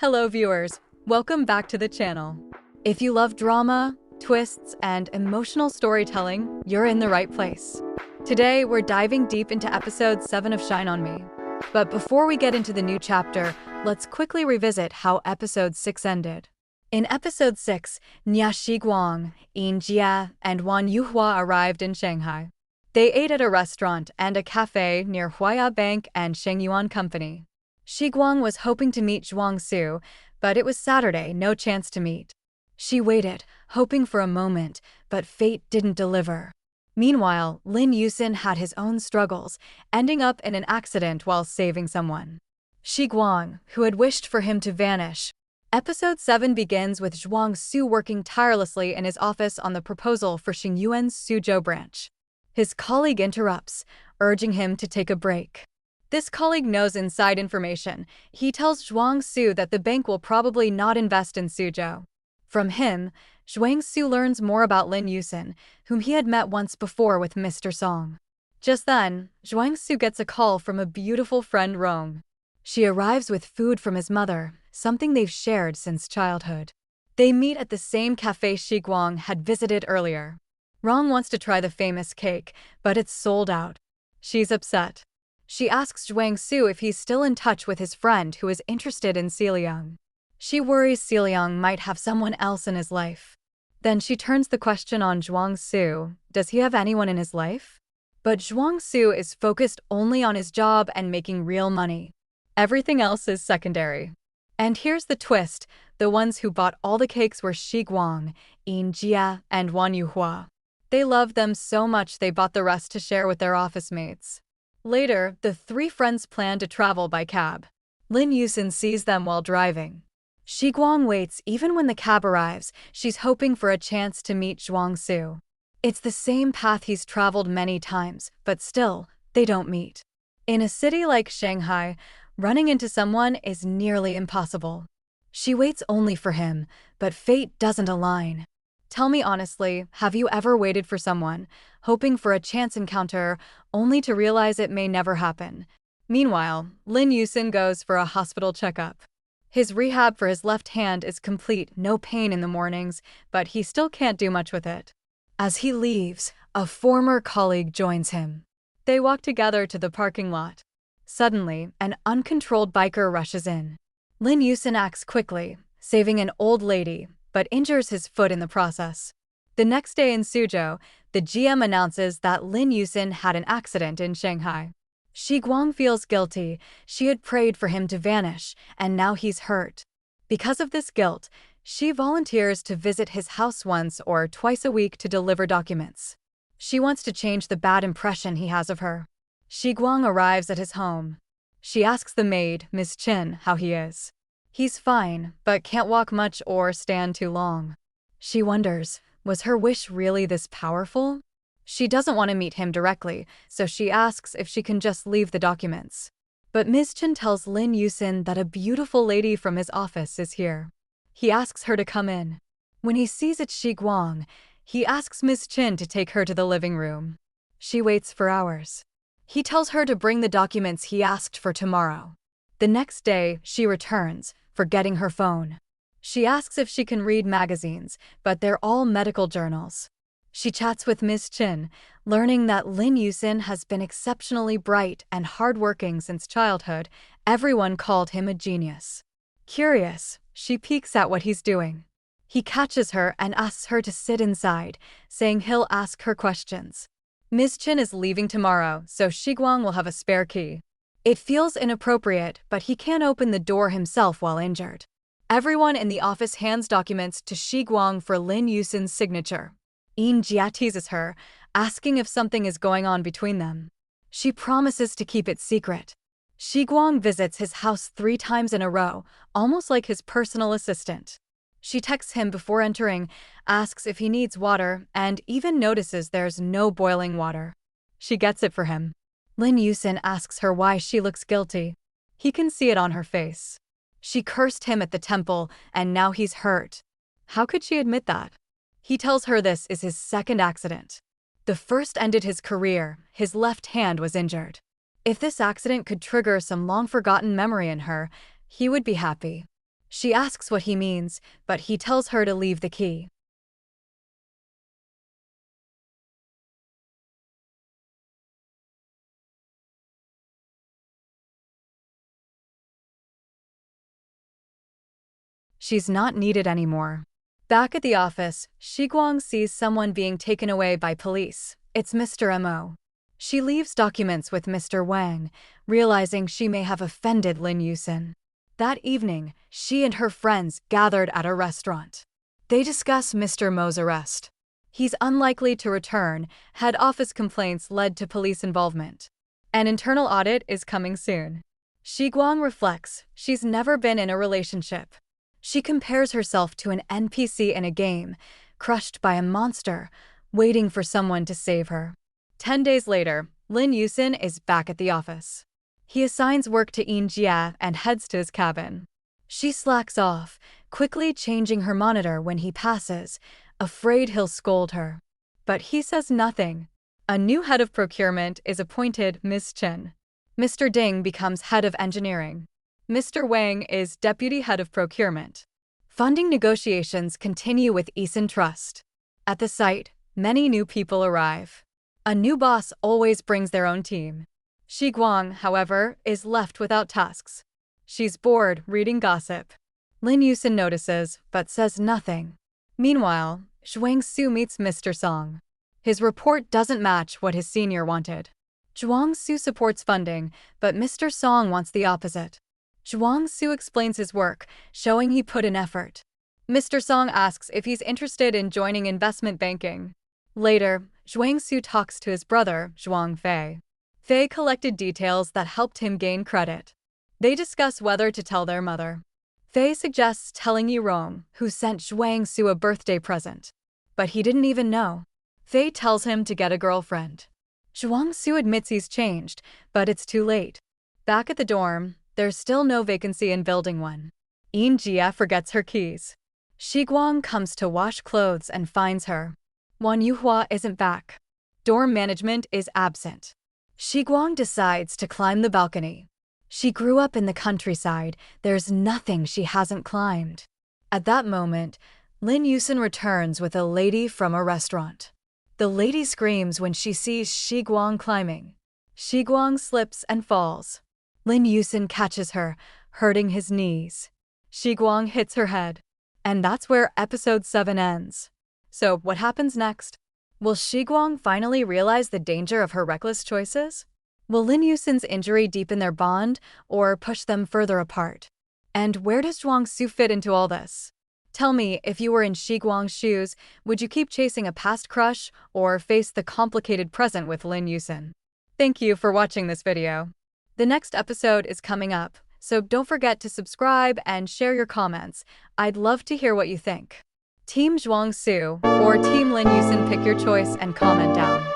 Hello viewers, welcome back to the channel. If you love drama, twists, and emotional storytelling, you're in the right place. Today, we're diving deep into episode 7 of Shine On Me. But before we get into the new chapter, let's quickly revisit how episode 6 ended. In episode 6, Nie Xiguang, Lin Jia, and Wan Yuhua arrived in Shanghai. They ate at a restaurant and a cafe near Huaya Bank and Shengyuan Company. Xiguang was hoping to meet Zhuang Su, but it was Saturday, no chance to meet. She waited, hoping for a moment, but fate didn't deliver. Meanwhile, Lin Yusen had his own struggles, ending up in an accident while saving someone. Xiguang, who had wished for him to vanish. Episode 7 begins with Zhuang Su working tirelessly in his office on the proposal for Xingyuan's Suzhou branch. His colleague interrupts, urging him to take a break. This colleague knows inside information. He tells Zhuang Su that the bank will probably not invest in Suzhou. From him, Zhuang Su learns more about Lin Yusen, whom he had met once before with Mr. Song. Just then, Zhuang Su gets a call from a beautiful friend Rong. She arrives with food from his mother, something they've shared since childhood. They meet at the same cafe Xiguang had visited earlier. Rong wants to try the famous cake, but it's sold out. She's upset. She asks Zhuang Su if he's still in touch with his friend who is interested in Xiliang. She worries Xiliang might have someone else in his life. Then she turns the question on Zhuang Su. Does he have anyone in his life? But Zhuang Su is focused only on his job and making real money. Everything else is secondary. And here's the twist. The ones who bought all the cakes were Xiguang, Lin Jia, and Wan Yuhua. They loved them so much they bought the rest to share with their office mates. Later, the three friends plan to travel by cab. Lin Yusen sees them while driving. Xiguang waits even when the cab arrives. She's hoping for a chance to meet Zhuang Su. It's the same path he's traveled many times, but still, they don't meet. In a city like Shanghai, running into someone is nearly impossible. She waits only for him, but fate doesn't align. Tell me honestly, have you ever waited for someone, hoping for a chance encounter, only to realize it may never happen? Meanwhile, Lin Yusen goes for a hospital checkup. His rehab for his left hand is complete, no pain in the mornings, but he still can't do much with it. As he leaves, a former colleague joins him. They walk together to the parking lot. Suddenly, an uncontrolled biker rushes in. Lin Yusen acts quickly, saving an old lady, but injures his foot in the process. The next day in Suzhou, the GM announces that Lin Yusen had an accident in Shanghai. Xiguang feels guilty. She had prayed for him to vanish, and now he's hurt. Because of this guilt, she volunteers to visit his house once or twice a week to deliver documents. She wants to change the bad impression he has of her. Xiguang arrives at his home. She asks the maid, Miss Chin, how he is. He's fine, but can't walk much or stand too long. She wonders, was her wish really this powerful? She doesn't want to meet him directly, so she asks if she can just leave the documents. But Ms. Chin tells Lin Yusen that a beautiful lady from his office is here. He asks her to come in. When he sees it's Xiguang, he asks Ms. Chin to take her to the living room. She waits for hours. He tells her to bring the documents he asked for tomorrow. The next day, she returns, forgetting her phone. She asks if she can read magazines, but they're all medical journals. She chats with Ms. Chin, learning that Lin Yusen has been exceptionally bright and hardworking since childhood. Everyone called him a genius. Curious, she peeks at what he's doing. He catches her and asks her to sit inside, saying he'll ask her questions. Ms. Chin is leaving tomorrow, so Xiguang will have a spare key. It feels inappropriate, but he can't open the door himself while injured. Everyone in the office hands documents to Xiguang for Lin Yusen's signature. Lin Jia teases her, asking if something is going on between them. She promises to keep it secret. Xiguang visits his house 3 times in a row, almost like his personal assistant. She texts him before entering, asks if he needs water, and even notices there's no boiling water. She gets it for him. Lin Yusen asks her why she looks guilty. He can see it on her face. She cursed him at the temple, and now he's hurt. How could she admit that? He tells her this is his second accident. The first ended his career. His left hand was injured. If this accident could trigger some long-forgotten memory in her, he would be happy. She asks what he means, but he tells her to leave the key. She's not needed anymore. Back at the office, Xiguang sees someone being taken away by police. It's Mr. Mo. She leaves documents with Mr. Wang, realizing she may have offended Lin Yusen. That evening, she and her friends gathered at a restaurant. They discuss Mr. Mo's arrest. He's unlikely to return. Head office complaints led to police involvement. An internal audit is coming soon. Xiguang reflects she's never been in a relationship. She compares herself to an NPC in a game, crushed by a monster, waiting for someone to save her. 10 days later, Lin Yusen is back at the office. He assigns work to Yin Jia and heads to his cabin. She slacks off, quickly changing her monitor when he passes, afraid he'll scold her. But he says nothing. A new head of procurement is appointed, Ms. Chen. Mr. Ding becomes head of engineering. Mr. Wang is deputy head of procurement. Funding negotiations continue with Eason Trust. At the site, many new people arrive. A new boss always brings their own team. Xiguang, however, is left without tasks. She's bored reading gossip. Lin Yusen notices, but says nothing. Meanwhile, Zhuang Su meets Mr. Song. His report doesn't match what his senior wanted. Zhuang Su supports funding, but Mr. Song wants the opposite. Zhuang Su explains his work, showing he put in effort. Mr. Song asks if he's interested in joining investment banking. Later, Zhuang Su talks to his brother, Zhuang Fei. Fei collected details that helped him gain credit. They discuss whether to tell their mother. Fei suggests telling Yirong, who sent Zhuang Su a birthday present. But he didn't even know. Fei tells him to get a girlfriend. Zhuang Su admits he's changed, but it's too late. Back at the dorm, there's still no vacancy in Building 1. Yin Jia forgets her keys. Xiguang comes to wash clothes and finds her. Wan Yuhua isn't back. Dorm management is absent. Xiguang decides to climb the balcony. She grew up in the countryside. There's nothing she hasn't climbed. At that moment, Lin Yusen returns with a lady from a restaurant. The lady screams when she sees Xiguang climbing. Xiguang slips and falls. Lin Yusen catches her, hurting his knees. Xiguang hits her head. And that's where episode 7 ends. So what happens next? Will Xiguang finally realize the danger of her reckless choices? Will Lin Yusen's injury deepen their bond or push them further apart? And where does Zhuang Su fit into all this? Tell me, if you were in Xiguang's shoes, would you keep chasing a past crush or face the complicated present with Lin Yusen? Thank you for watching this video. The next episode is coming up, so don't forget to subscribe and share your comments. I'd love to hear what you think. Team Zhuang Su or Team Lin Yusen, pick your choice and comment down.